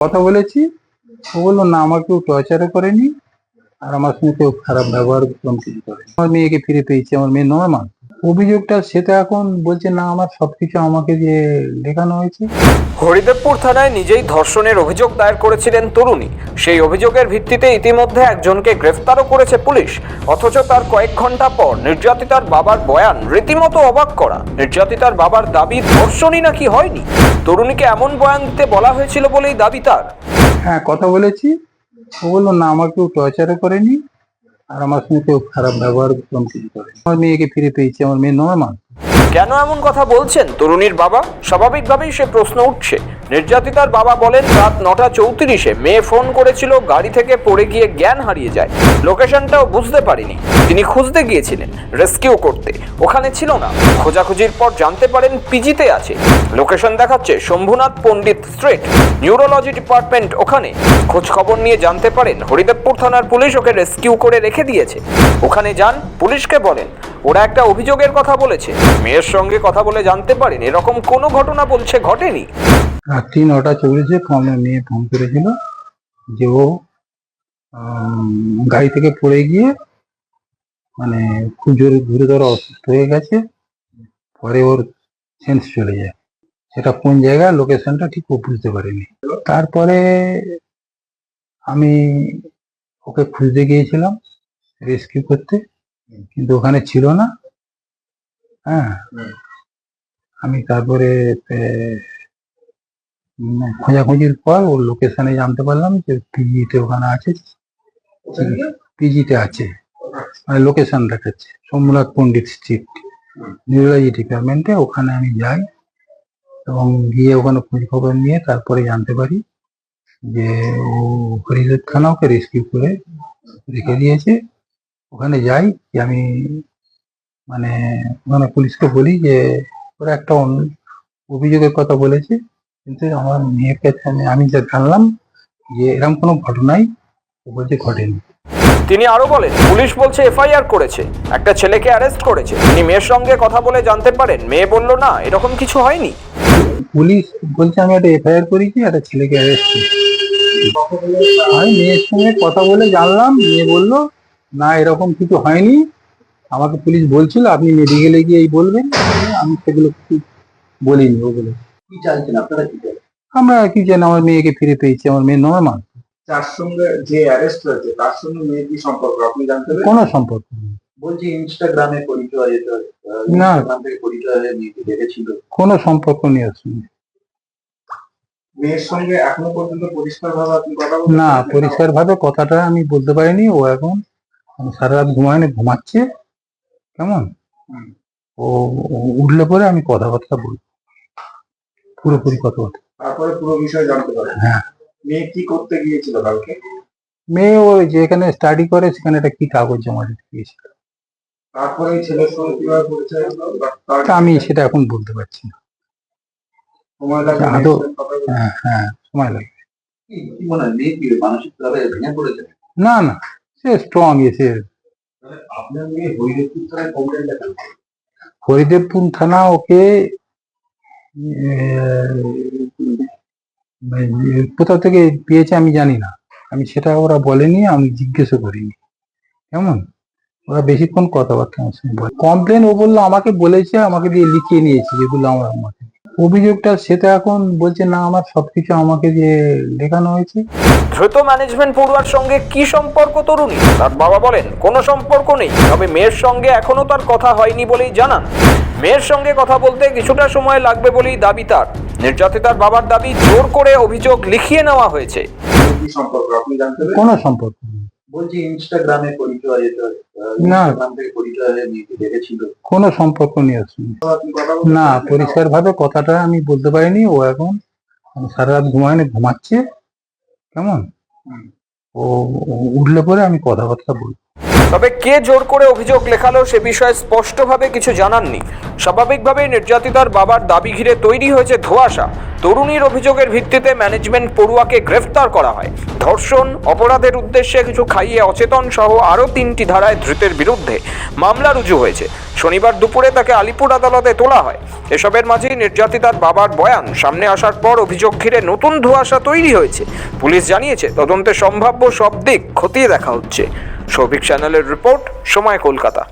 কথা বলেছি। ও বললো না, আমার কেউ টর্চারও করেনি, আর আমার সঙ্গে কেউ খারাপ ব্যবহার কিছু করে। আমার মেয়েকে ফিরে পেয়েছি, আমার মেয়ে নর্মাল। অভিযোগটা সেটা এখন বলছে না, আমার সবকিছু আমাকে যে লেখানো হয়েছে। হরিদেবপুর থানায় নিজেই ধর্ষণের অভিযোগ দায়ের করেছিলেন তরুণী। সেই অভিযোগের ভিত্তিতে ইতিমধ্যে একজনকে গ্রেফতারও করেছে পুলিশ। অথচ তার কয়েক ঘন্টা পর নির্যাতিতার বাবার বয়ান রীতিমতো অবাক করা। নির্যাতিতার বাবার দাবি ধর্ষণই নাকি হয়নি। তরুণীকে এমন বয়ান দিতে বলা হয়েছিল বলেই দাবি তার। হ্যাঁ, কথা বলেছি। ও বললো না, আমার কেউ টর্চারও করেনি, আর আমার সঙ্গে কেউ খারাপ ব্যবহার কিছু করে। আমার মেয়েকে ফিরে পেয়েছি, আমার মেয়ে নর্মাল। কেন এমন কথা বলছেন তরুণীর বাবা? স্বাভাবিকভাবেই সে প্রশ্ন উঠছে। নির্যাতিতার বাবা বলেন, রাত 9:34-এ মেয়ে ফোন করেছিল, গাড়ি থেকে পড়ে গিয়ে জ্ঞান হারিয়ে যায়। লোকেশনটাও বুঝতে পারিনি। তিনি খুঁজতে গিয়েছিলেন রেস্কিউ করতে, ওখানে ছিল না। খোঁজাখুঁজির পর জানতে পারেন পিজিতে আছে। লোকেশন দেখাচ্ছে শম্ভুনাথ পণ্ডিত স্ট্রিট, নিউরোলজি ডিপার্টমেন্ট ওখানে। খোঁজ খবর নিয়ে জানতে পারেন হরিদেবপুর থানার পুলিশ ওকে রেস্কিউ করে রেখে দিয়েছে। ওখানে যান, পুলিশকে বলেন ওরা একটা অভিযোগের কথা বলেছে। মেয়ের সঙ্গে কথা বলে জানতে পারেন এরকম কোনো ঘটনা বলছে ঘটেনি। রাত্রি 9:40-এ আমার মেয়ে ফোন করেছিল যে ও গাড়ি থেকে পড়ে গিয়ে মানে খুব জোরে গুরুতর অসুস্থ হয়ে গেছে। পরে ওর সেন্স চলে যায়। সেটা কোন জায়গায়, লোকেশনটা ঠিক ও বুঝতে পারিনি। তারপরে আমি ওকে খুঁজতে গিয়েছিলাম রেস্কিউ করতে, কিন্তু ওখানে ছিল না। হ্যাঁ, আমি তারপরে খোঁজাখুঁজির পর ওর লোকেশনে জানতে পারলাম যে পিজিতে ওখানে আছে। পিজিতে আছে, মানে লোকেশন দেখাচ্ছে সোমনাথ পণ্ডিত স্ট্রিট, নিউরোলজি ডিপার্টমেন্টে। ওখানে আমি যাই এবং গিয়ে ওখানে খোঁজ খবর নিয়ে তারপরে জানতে পারি যে ও হরিদেব থানা ওকে রেস্কিউ করে রেখে দিয়েছে। ওখানে যাই, যে আমি মানে ওখানে পুলিশকে বলি যে ওরা একটা অভিযোগের কথা বলেছে, কিন্তু আমার মেয়ের কাছে আমি যা জানলাম যে এরকম কোনো ঘটনাই ও বলছে ঘটেনি। তিনি আরো বলেন, পুলিশ বলছে এফআইআর করেছে, একটা ছেলেকে অ্যারেস্ট করেছে। তিনি মেয়ের সঙ্গে কথা বলে জানতে পারেন, মেয়ে বলল না, এরকম কিছু হয়নি। পুলিশ বলছে আমি একটা এফআইআর করেছি, একটা ছেলেকে অ্যারেস্ট করেছি। আমি মেয়ের সঙ্গে কথা বলে জানলাম, মেয়ে বললো না, এরকম কিছু হয়নি। আমাকে পুলিশ বলছিল আপনি মেডিকেলে গিয়ে বলবেন, আমি সেগুলো কিছু বলিনি। ও বলে কি চাইছেন আপনারা, কি চাইছেন? আমরা কি জানি, আমার মেয়েকে ফিরে পেয়েছি, আমার মেয়ে নর্মাল। যার সঙ্গে যে অ্যারেস্ট হয়েছে তার সঙ্গে মেয়ের কি সম্পর্ক আপনি জানতে পেরেছেন? কোনো সম্পর্ক নেই। বলছি ইনস্টাগ্রামে পরিচয়, না। ইনস্টাগ্রাম থেকে পরিচয় হয়ে মেয়েকে দেখেছিল। কোনো সম্পর্ক নেই ওর সঙ্গে। মেয়ের সঙ্গে এখনো পর্যন্ত পরিষ্কার ভাবে আপনি কথা বলতে না, পেরেছেন? পরিষ্কার ভাবে কথাটা আমি বলতে পারিনি। ও এখন সারা রাত ঘুমায়নি, ঘুমাচ্ছে। কেমন হুম। ও উঠলে পরে আমি কথাবার্তা বলবো, পুরোপুরি কথাবার্তা। তারপরে পুরো বিষয় জানতে পারেন। হ্যাঁ। মেয়ে কি করতে গিয়েছিল কালকে? মেয়ে ও যেখানে স্টাডি করে সেখানে একটা কি কাগজ জমা দিতে গিয়েছিল। তারপরে এই ছেলের সঙ্গে কিভাবে পরিচয় হলো বা তার তা আমি সেটা এখন বলতে পারছি না। সময় লাগবে আদৌ- মেয়ের সঙ্গে কথা বলতে? হ্যাঁ, সময় লাগবে। কি মনে হয় মেয়ে কি মানসিক ভাবে ভেঙে পড়েছে? না না, সে স্ট্রং। এসে আপনার মেয়ে হরিদেবপুর থানায় কমপ্লেন দেখান। হরিদেবপুর থানা ওকে কোথা থেকে পেয়েছে আমি জানি না। আমি সেটা ওরা বলেনি, আমি জিজ্ঞেসও করিনি। কেমন ওরা বেশিক্ষণ কথাবার্তা আমার সঙ্গে বলে। কমপ্লেন ও বললো আমাকে বলেছে, আমাকে দিয়ে লিখিয়ে নিয়েছে যেগুলো আমার আমাকে অভিযোগটা, সেটা এখন বলছে না, আমার সবকিছু আমাকে দিয়ে লেখানো হয়েছে। দ্রুত ম্যানেজমেন্ট পড়ুয়ার সঙ্গে কি সম্পর্ক তরুণী? তার বাবা বলেন কোনো সম্পর্ক নেই, তবে মেয়ের সঙ্গে এখনো তার কথা হয়নি বলেই জানান। মেয়ের সঙ্গে কথা বলতে কিছুটা সময় লাগবে বলেই দাবি তার। নির্যাতিতার বাবার দাবি, জোর করে অভিযোগ লিখিয়ে নেওয়া হয়েছে। কি সম্পর্ক আপনি জানতে পেরেছেন? কোনো সম্পর্ক নেই। বলছি ইনস্টাগ্রামে পরিচয়, না। ইনস্টাগ্রাম থেকে পরিচয় হয়ে মেয়েকে দেখেছিল। কোনো সম্পর্ক নেই ওর সঙ্গে। আপনি কথা বলতে না, পেরেছেন? পরিষ্কার ভাবে কথাটা আমি বলতে পারিনি। ও এখন সারা রাত ঘুমায়নি, ঘুমাচ্ছে। কেমন হুম। ও উঠলে পরে আমি কথাবার্তা বলবো। তবে কে জোর করে অভিযোগ লেখালো সে বিষয়ে স্পষ্টভাবে কিছু জানাননি। স্বাভাবিকভাবেই নির্যাতিতার বাবার দাবি ঘিরে তৈরি হয়েছে ধোঁয়াশা। তরুণীর অভিযোগের ভিত্তিতে ম্যানেজমেন্ট পড়ুয়াকে গ্রেফতার করা হয়। ধর্ষণ, অপরাধের উদ্দেশ্যে কিছু খাইয়ে অচেতন সহ আরও 3টি ধারায় ধৃতের বিরুদ্ধে মামলা রুজু হয়েছে। শনিবার দুপুরে তাকে আলিপুর আদালতে তোলা হয়। এসবের মাঝেই নির্যাতিতার বাবার বয়ান সামনে আসার পর অভিযোগ ঘিরে নতুন ধোঁয়াশা তৈরি হয়েছে। পুলিশ জানিয়েছে তদন্তে সম্ভাব্য সব দিক খতিয়ে দেখা হচ্ছে। সৌভিক চ্যানেলের রিপোর্ট, সময় কলকাতা।